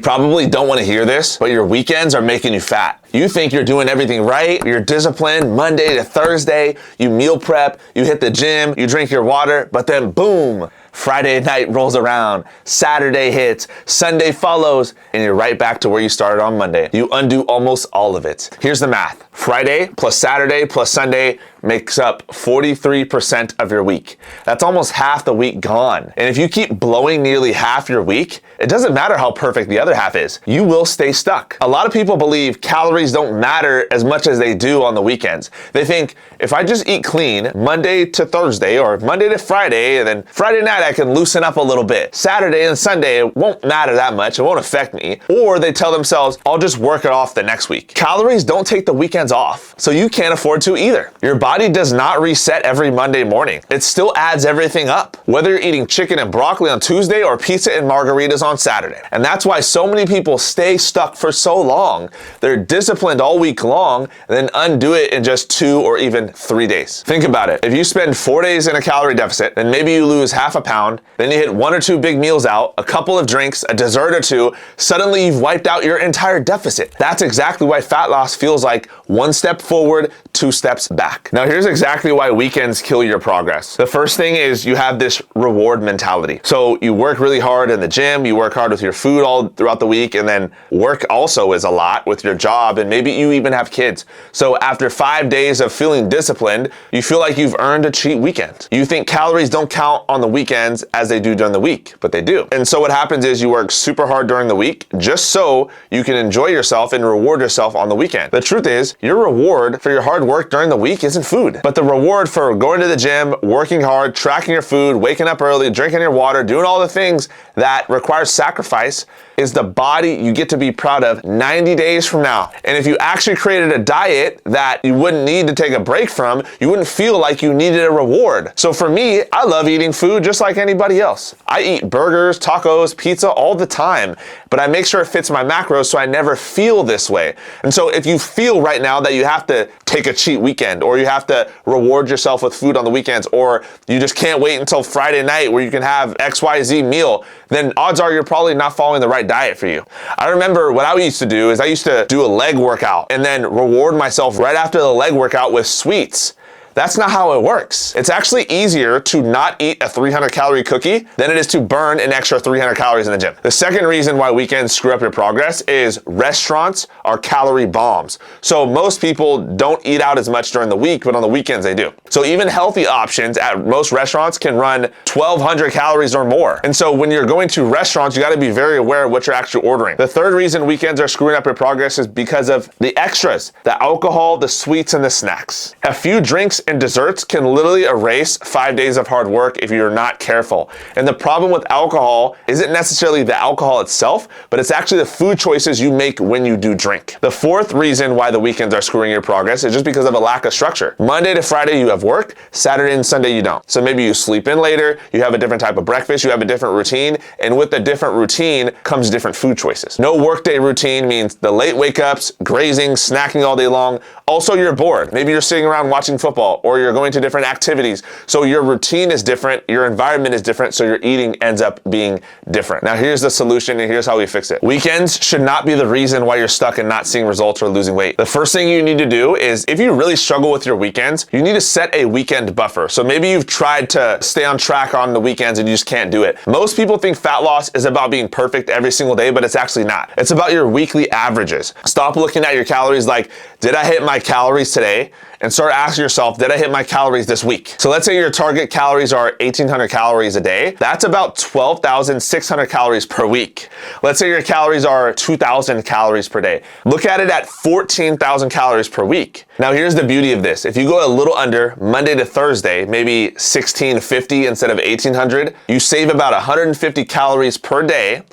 probably don't want to hear this, but your weekends are making you fat. You think you're doing everything right, you're disciplined Monday to Thursday, you meal prep, you hit the gym, you drink your water, but then boom, Friday night rolls around, Saturday hits, Sunday follows, and you're right back to where you started on Monday. You undo almost all of it. Here's the math. Friday plus Saturday plus Sunday makes up 43% of your week. That's almost half the week gone. And if you keep blowing nearly half your week, it doesn't matter how perfect the other half is. You will stay stuck. A lot of people believe calories don't matter as much as they do on the weekends. They think if I just eat clean Monday to Thursday or Monday to Friday, and then Friday night I can loosen up a little bit. Saturday and Sunday, it won't matter that much. It won't affect me. Or they tell themselves, I'll just work it off the next week. Calories don't take the weekends off, so you can't afford to either. Your body does not reset every Monday morning. It still adds everything up, whether you're eating chicken and broccoli on Tuesday or pizza and margaritas on Saturday. And that's why so many people stay stuck for so long. They're disciplined all week long and then undo it in just 2 or even 3 days. Think about it. If you spend 4 days in a calorie deficit, then maybe you lose half a pound, then you hit 1 or 2 big meals out, a couple of drinks, a dessert or 2, suddenly you've wiped out your entire deficit. That's exactly why fat loss feels like 1 step forward, 2 steps back. Now here's exactly why weekends kill your progress. The first thing is you have this reward mentality. So you work really hard in the gym, you work hard with your food all throughout the week, and then work also is a lot with your job, and maybe you even have kids. So after 5 days of feeling disciplined, you feel like you've earned a cheat weekend. You think calories don't count on the weekends as they do during the week, but they do. And so what happens is you work super hard during the week just so you can enjoy yourself and reward yourself on the weekend. The truth is, your reward for your hard work during the week isn't food, but the reward for going to the gym, working hard, tracking your food, waking up early, drinking your water, doing all the things that require sacrifice is the body you get to be proud of 90 days from now. And if you actually created a diet that you wouldn't need to take a break from, you wouldn't feel like you needed a reward. So for me, I love eating food just like anybody else. I eat burgers, tacos, pizza all the time, but I make sure it fits my macros so I never feel this way. And so if you feel right now that you have to take a cheat weekend, or you have to reward yourself with food on the weekends, or you just can't wait until Friday night where you can have XYZ meal, then odds are you're probably not following the right diet for you. I remember what I used to do is I used to do a leg workout and then reward myself right after the leg workout with sweets. That's not how it works. It's actually easier to not eat a 300 calorie cookie than it is to burn an extra 300 calories in the gym. The second reason why weekends screw up your progress is restaurants are calorie bombs. So most people don't eat out as much during the week, but on the weekends they do. So even healthy options at most restaurants can run 1,200 calories or more. And so when you're going to restaurants, you gotta be very aware of what you're actually ordering. The third reason weekends are screwing up your progress is because of the extras, the alcohol, the sweets, and the snacks. A few drinks and desserts can literally erase 5 days of hard work if you're not careful. And the problem with alcohol isn't necessarily the alcohol itself, but it's actually the food choices you make when you do drink. The fourth reason why the weekends are screwing your progress is just because of a lack of structure. Monday to Friday you have work, Saturday and Sunday you don't. So maybe you sleep in later, you have a different type of breakfast, you have a different routine, and with the different routine comes different food choices. No workday routine means the late wake ups, grazing, snacking all day long. Also, you're bored. Maybe you're sitting around watching football, or you're going to different activities. So your routine is different, your environment is different, so your eating ends up being different. Now here's the solution, and here's how we fix it. Weekends should not be the reason why you're stuck and not seeing results or losing weight. The first thing you need to do is, if you really struggle with your weekends, you need to set a weekend buffer. So maybe you've tried to stay on track on the weekends and you just can't do it. Most people think fat loss is about being perfect every single day, but it's actually not. It's about your weekly averages. Stop looking at your calories like, did I hit my calories today? And start asking yourself, did I hit my calories this week? So let's say your target calories are 1,800 calories a day. That's about 12,600 calories per week. Let's say your calories are 2,000 calories per day. Look at it at 14,000 calories per week. Now here's the beauty of this. If you go a little under Monday to Thursday, maybe 1,650 instead of 1,800, you save about 150 calories per day.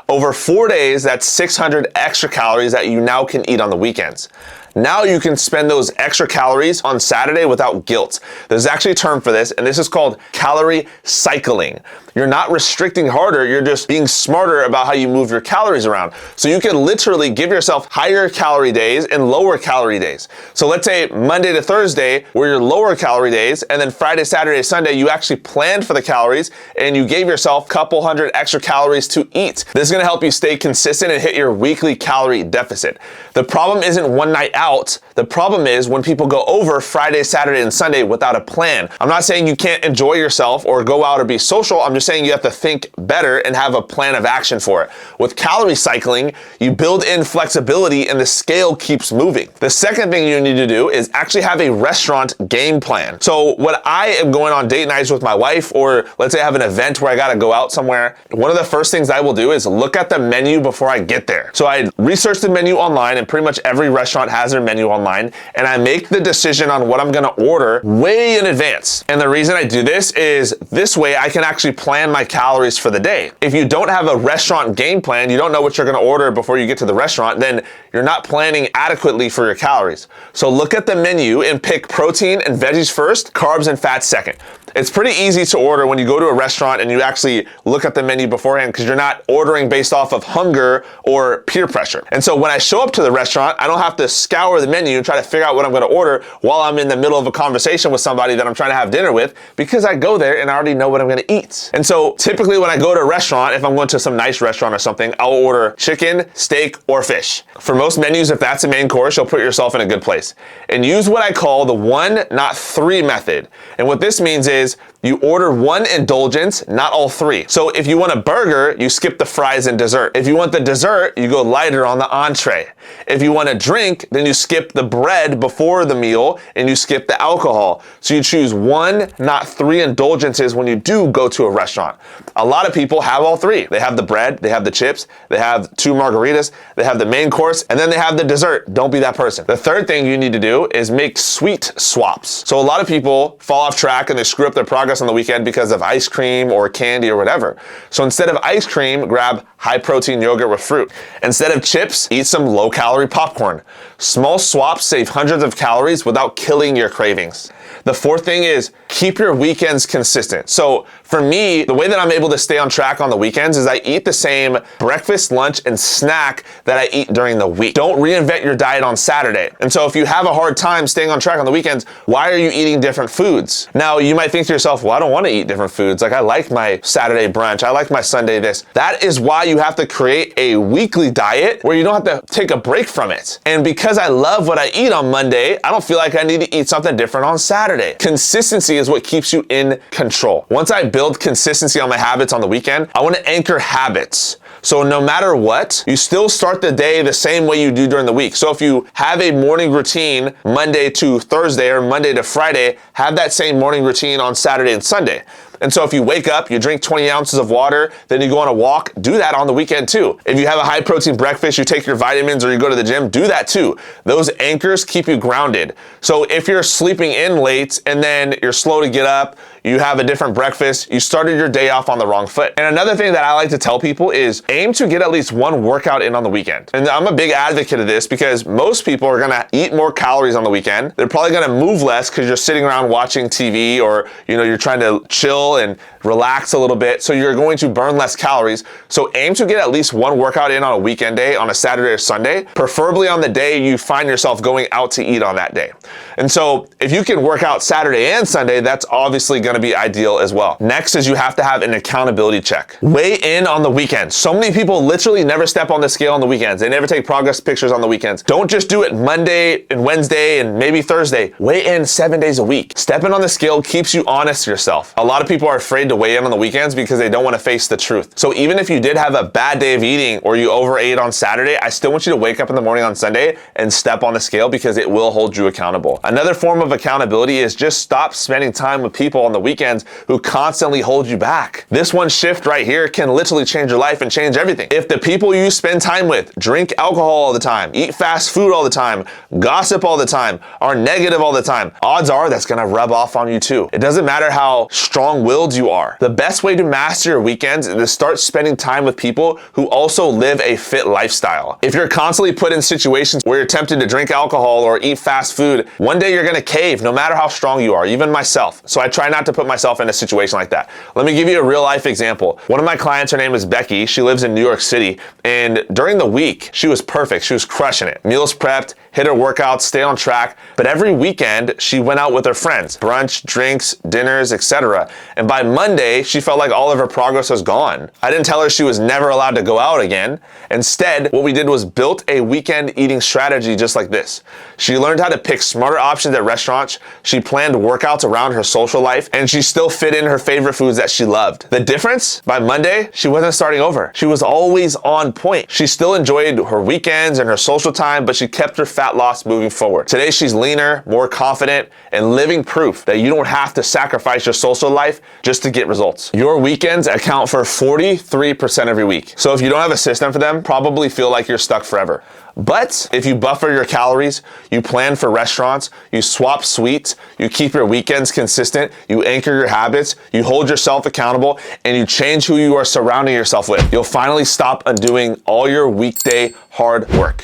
Over 4 days, that's 600 extra calories that you now can eat on the weekends. Now you can spend those extra calories on Saturday without guilt. There's actually a term for this, and this is called calorie cycling. You're not restricting harder, you're just being smarter about how you move your calories around. So you can literally give yourself higher calorie days and lower calorie days. So let's say Monday to Thursday were your lower calorie days, and then Friday, Saturday, Sunday, you actually planned for the calories and you gave yourself a couple hundred extra calories to eat. This is gonna help you stay consistent and hit your weekly calorie deficit. The problem isn't one night out. The problem is when people go over Friday, Saturday, and Sunday without a plan. I'm not saying you can't enjoy yourself or go out or be social. I'm just saying you have to think better and have a plan of action for it. With calorie cycling, you build in flexibility and the scale keeps moving. The second thing you need to do is actually have a restaurant game plan. So when I am going on date nights with my wife, or let's say I have an event where I gotta go out somewhere, one of the first things I will do is look at the menu before I get there. So I research the menu online, and pretty much every restaurant has their menu online, and I make the decision on what I'm gonna order way in advance. And the reason I do this is this way I can actually plan my calories for the day. If you don't have a restaurant game plan, you don't know what you're gonna order before you get to the restaurant, then you're not planning adequately for your calories. So look at the menu and pick protein and veggies first, carbs and fats second. It's pretty easy to order when you go to a restaurant and you actually look at the menu beforehand, because you're not ordering based off of hunger or peer pressure. And so when I show up to the restaurant, I don't have to scour the menu and try to figure out what I'm gonna order while I'm in the middle of a conversation with somebody that I'm trying to have dinner with, because I go there and I already know what I'm gonna eat. And so typically when I go to a restaurant, if I'm going to some nice restaurant or something, I'll order chicken, steak, or fish. For most menus, if that's the main course, you'll put yourself in a good place. And use what I call the 1, not 3 method. And what this means is you order one indulgence, not all 3. So if you want a burger, you skip the fries and dessert. If you want the dessert, you go lighter on the entree. If you want a drink, then you skip the bread before the meal and you skip the alcohol. So you choose 1, not 3 indulgences when you do go to a restaurant. A lot of people have all 3. They have the bread, they have the chips, they have 2 margaritas, they have the main course, and then they have the dessert. Don't be that person. The third thing you need to do is make sweet swaps. So a lot of people fall off track and they screw up their progress on the weekend because of ice cream or candy or whatever. So instead of ice cream, grab high protein yogurt with fruit. Instead of chips, eat some low calorie popcorn. Small swaps save hundreds of calories without killing your cravings. The fourth thing is keep your weekends consistent. So for me, the way that I'm able to stay on track on the weekends is I eat the same breakfast, lunch, and snack that I eat during the week. Don't reinvent your diet on Saturday. And so if you have a hard time staying on track on the weekends, why are you eating different foods? Now you might think to yourself, well, I don't want to eat different foods. Like I like my Saturday brunch. I like my Sunday this. That is why you have to create a weekly diet where you don't have to take a break from it. And because I love what I eat on Monday, I don't feel like I need to eat something different on Saturday. Consistency is what keeps you in control. Once I build consistency on my habits on the weekend, I want to anchor habits. So no matter what, you still start the day the same way you do during the week. So if you have a morning routine Monday to Thursday or Monday to Friday, have that same morning routine on Saturday and Sunday. And so if you wake up, you drink 20 ounces of water, then you go on a walk, do that on the weekend too. If you have a high protein breakfast, you take your vitamins or you go to the gym, do that too. Those anchors keep you grounded. So if you're sleeping in late and then you're slow to get up, you have a different breakfast, you started your day off on the wrong foot. And another thing that I like to tell people is aim to get at least one workout in on the weekend. And I'm a big advocate of this because most people are gonna eat more calories on the weekend. They're probably gonna move less because you're sitting around watching TV or you're trying to chill and relax a little bit. So you're going to burn less calories. So aim to get at least one workout in on a weekend day, on a Saturday or Sunday, preferably on the day you find yourself going out to eat on that day. And so if you can work out Saturday and Sunday, that's obviously going to be ideal as well. Next is you have to have an accountability check. Weigh in on the weekends. So many people literally never step on the scale on the weekends. They never take progress pictures on the weekends. Don't just do it Monday and Wednesday and maybe Thursday. Weigh in 7 days a week. Stepping on the scale keeps you honest to yourself. A lot of people are afraid to weigh in on the weekends because they don't want to face the truth. So even if you did have a bad day of eating or you overate on Saturday, I still want you to wake up in the morning on Sunday and step on the scale because it will hold you accountable. Another form of accountability is just stop spending time with people on the the weekends who constantly hold you back. This one shift right here can literally change your life and change everything. If the people you spend time with drink alcohol all the time, eat fast food all the time, gossip all the time, are negative all the time, odds are that's gonna rub off on you too. It doesn't matter how strong-willed you are. The best way to master your weekends is to start spending time with people who also live a fit lifestyle. If you're constantly put in situations where you're tempted to drink alcohol or eat fast food, one day you're gonna cave no matter how strong you are, even myself. So I try not to put myself in a situation like that. Let me give you a real life example. One of my clients, her name is Becky. She lives in New York City, and during the week, she was perfect. She was crushing it. Meals prepped, hit her workouts, stay on track. But every weekend, she went out with her friends, brunch, drinks, dinners, etc. And by Monday, she felt like all of her progress was gone. I didn't tell her she was never allowed to go out again. Instead, what we did was built a weekend eating strategy just like this. She learned how to pick smarter options at restaurants. She planned workouts around her social life, and she still fit in her favorite foods that she loved. The difference? By Monday, she wasn't starting over. She was always on point. She still enjoyed her weekends and her social time, but she kept her fat loss moving forward. Today, she's leaner, more confident, and living proof that you don't have to sacrifice your social life just to get results. Your weekends account for 43% of your week. So if you don't have a system for them, probably feel like you're stuck forever. But if you buffer your calories, you plan for restaurants, you swap sweets, you keep your weekends consistent, you anchor your habits, you hold yourself accountable, and you change who you are surrounding yourself with, you'll finally stop undoing all your weekday hard work.